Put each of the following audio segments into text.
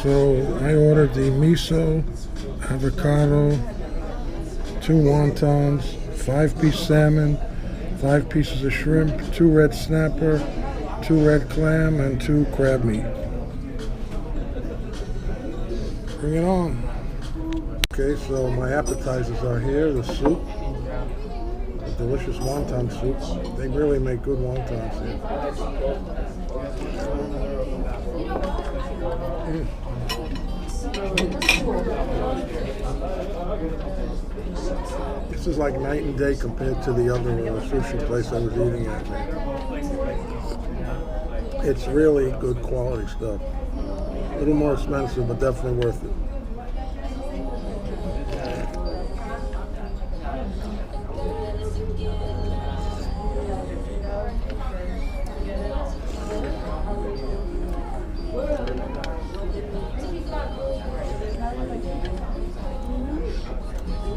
So I ordered the miso, avocado, 2 wontons, 5-piece salmon, 5 pieces of shrimp, 2 red snapper, 2 red clam, and 2 crab meat. Bring it on. Okay, so my appetizers are here. The soup, the delicious wonton soup. They really make good wontons here. This is like night and day compared to the other sushi place I was eating at. It's really good quality stuff. A little more expensive, but definitely worth it.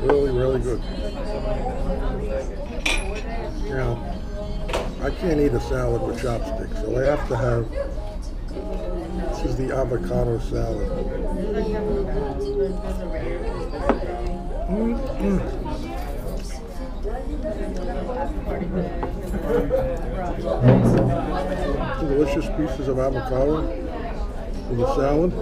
Really, really good. You know, I can't eat a salad with chopsticks, so I have to have, this is the avocado salad. Delicious pieces of avocado with the salad.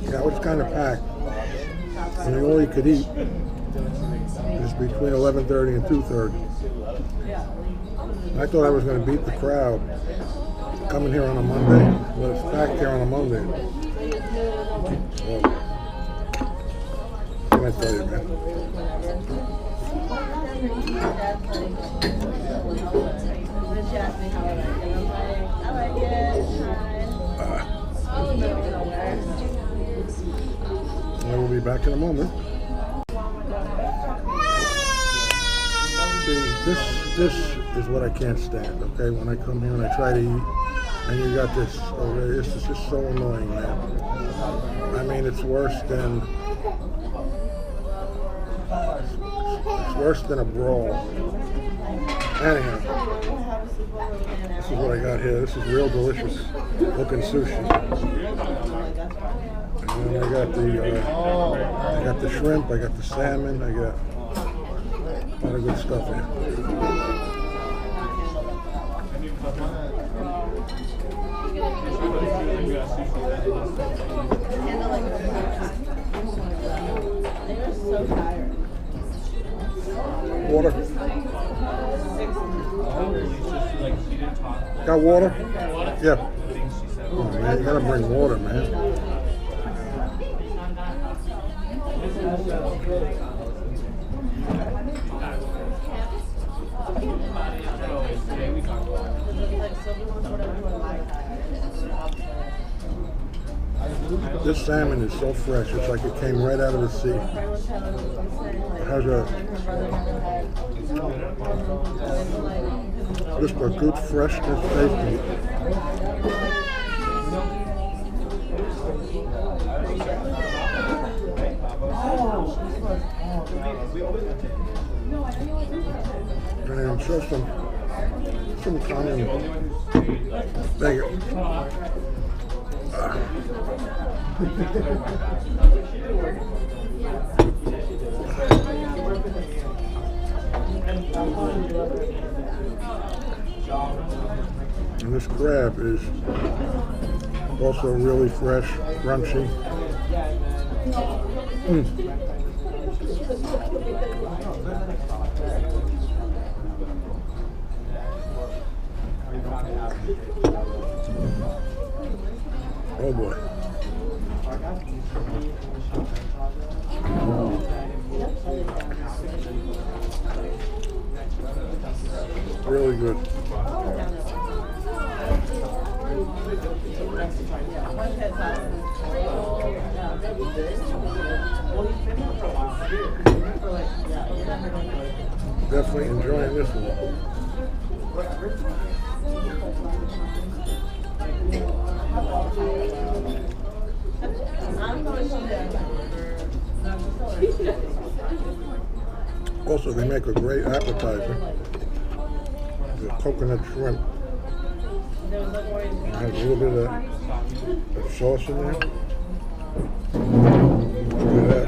Yeah, it was kind of packed. And all you could eat is between 11:30 and 2:30. I thought I was going to beat the crowd coming here on a Monday, but it's packed here on a Monday. So, what can I tell you, man? I will be back in a moment. See, this is what I can't stand, okay? When I come here and I try to eat, and you got this, okay, this is just so annoying, man. I mean, it's worse than a brawl. Anyhow, this is what I got here. This is real delicious looking sushi. And then I got the shrimp, I got the salmon, I got a lot of good stuff here. Water. Got water? Yeah. Oh man, you gotta bring water, man. This salmon is so fresh, it's like it came right out of the sea. It has just a good freshness taste to it. And show some common. Thank you. And this crab is also really fresh, crunchy. Oh boy. Really good. Definitely enjoying this one. Also, they make a great appetizer. The coconut shrimp. It has a little bit of sauce in there. Look at that.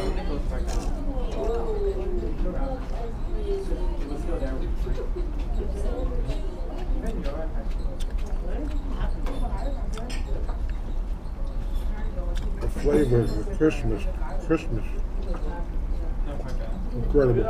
The flavor of the Christmas. Incredible.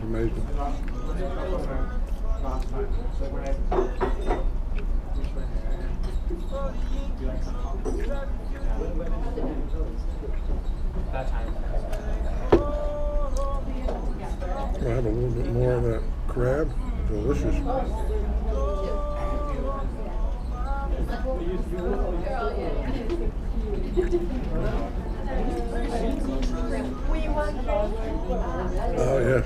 Amazing. I'll have a little bit more of that crab. Delicious. Oh yeah.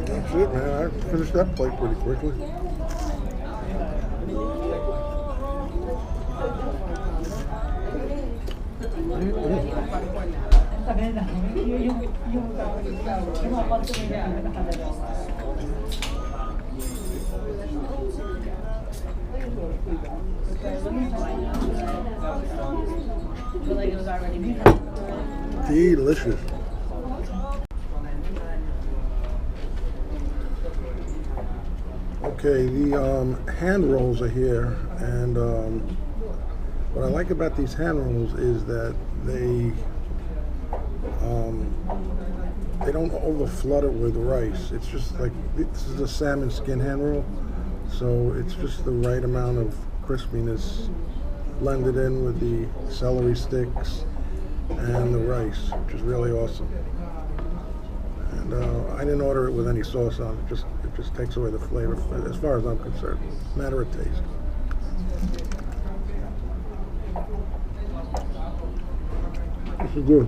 That's it, man. I finished that plate pretty quickly. Delicious. Okay, the hand rolls are here, and what I like about these hand rolls is that they don't over flood it with rice. It's just like, this is a salmon skin hand roll, so it's just the right amount of crispiness blended in with the celery sticks and the rice, which is really awesome. And I didn't order it with any sauce on it. It just takes away the flavor, as far as I'm concerned. Matter of taste. This is good.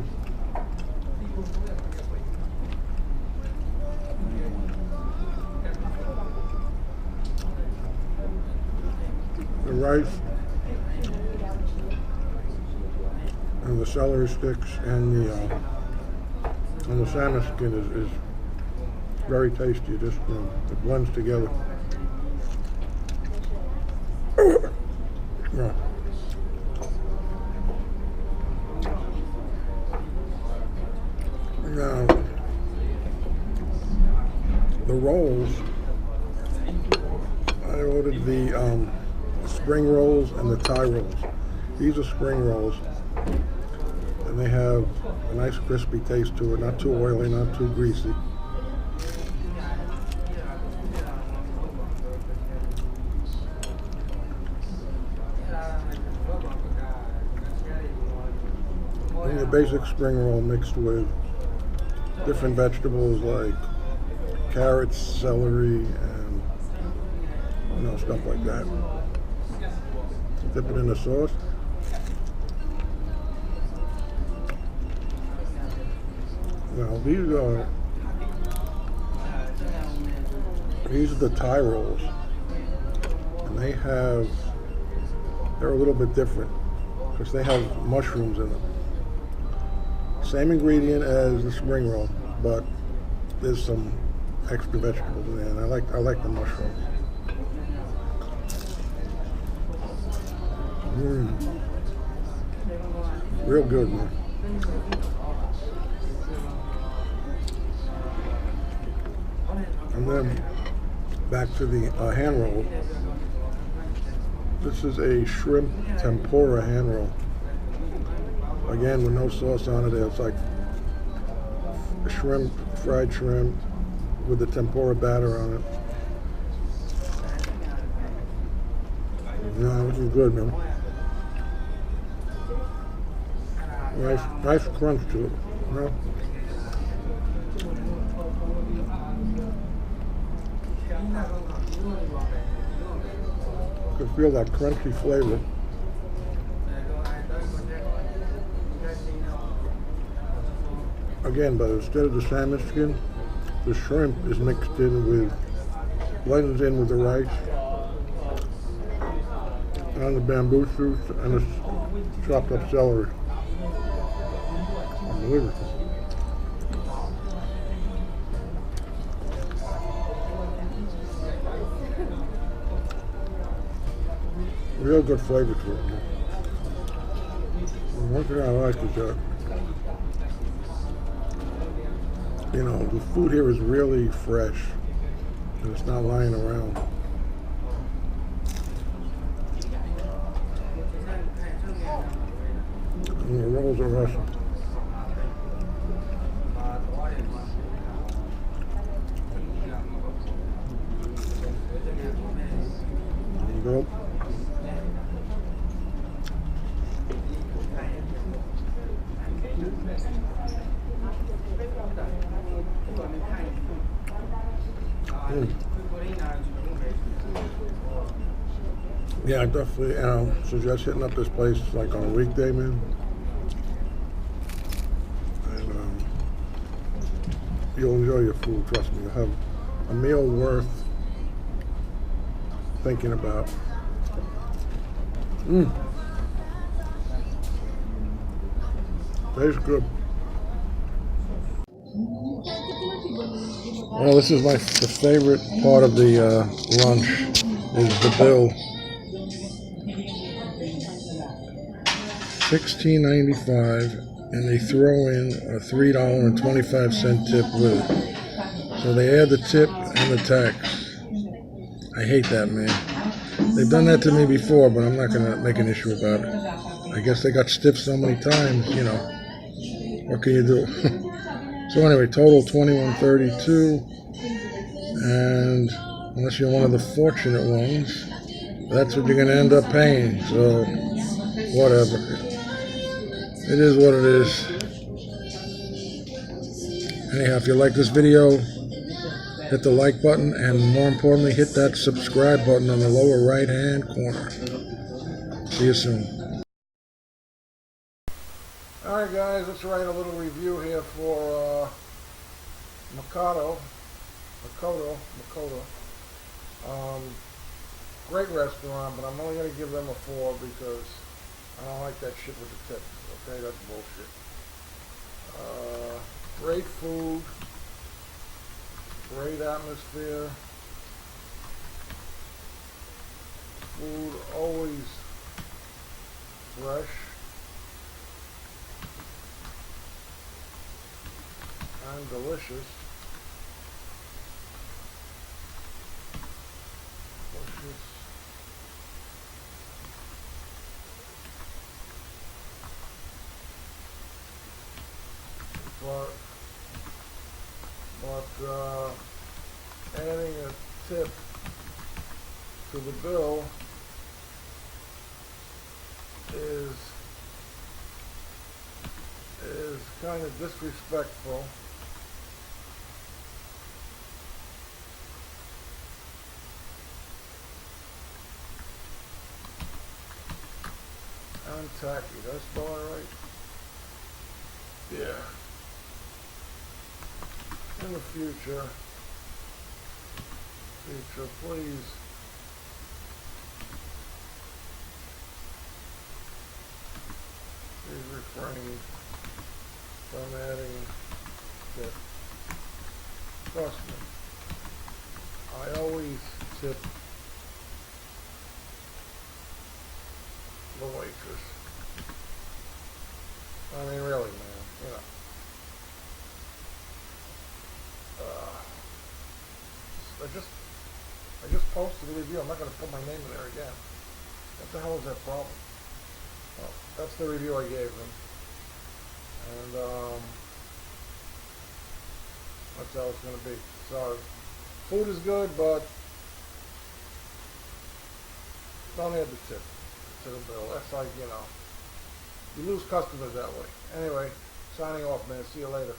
The rice and the celery sticks and the salmon skin is very tasty. Just it blends together. Yeah. Now, the rolls, I ordered the spring rolls and the Thai rolls. These are spring rolls, and they have a nice crispy taste to it, not too oily, not too greasy. And your basic spring roll mixed with different vegetables like carrots, celery, and stuff like that. Dip it in the sauce. Now these are the Thai rolls, and they're a little bit different because they have mushrooms in them. Same ingredient as the spring roll, but there's some extra vegetables in there, and I like the mushrooms. Real good, man. then back to the hand roll. This is a shrimp tempura hand roll. Again, with no sauce on it. It's like shrimp, fried shrimp with the tempura batter on it. Yeah, this is good, man. Nice crunch to it, you know? You can feel that crunchy flavor. Again, but instead of the salmon skin, the shrimp is mixed in with, blends in with the rice, and the bamboo shoots, and the chopped up celery. Unbelievable. Real good flavor to it. And one thing I like is that, you know, the food here is really fresh and it's not lying around. And the rolls are awesome. There you go. Yeah, I definitely suggest hitting up this place like on a weekday, man. And you'll enjoy your food, trust me. You'll have a meal worth thinking about. Tastes good. Well, this is the favorite part of the lunch is the bill. $16.95, and they throw in a $3.25 tip with it. So they add the tip and the tax. I hate that, man. They've done that to me before, but I'm not gonna make an issue about it. I guess they got stiffed so many times, you know. What can you do? So anyway, total $21.32, and unless you're one of the fortunate ones, that's what you're gonna end up paying. So whatever. It is what it is. Anyhow, if you like this video, hit the like button, and more importantly, hit that subscribe button on the lower right hand corner. See you soon. Alright guys, let's write a little review here for Makoto. Great restaurant, but I'm only going to give them a 4 because I don't like that shit with the tips. Okay, that's bullshit. Great food, great atmosphere. Food always fresh and delicious. But adding a tip to the bill is kind of disrespectful. And tacky. Did I spell it right? Yeah. In the future, please refrain from adding tip. Trust me, I always tip the waitress. I mean, really, man, you know. I just posted the review. I'm not going to put my name in there again. What the hell is that problem? Well, that's the review I gave them. And that's how it's going to be. So, food is good, but don't add the tip to the bill. That's like, you know, you lose customers that way. Anyway, signing off, man. See you later.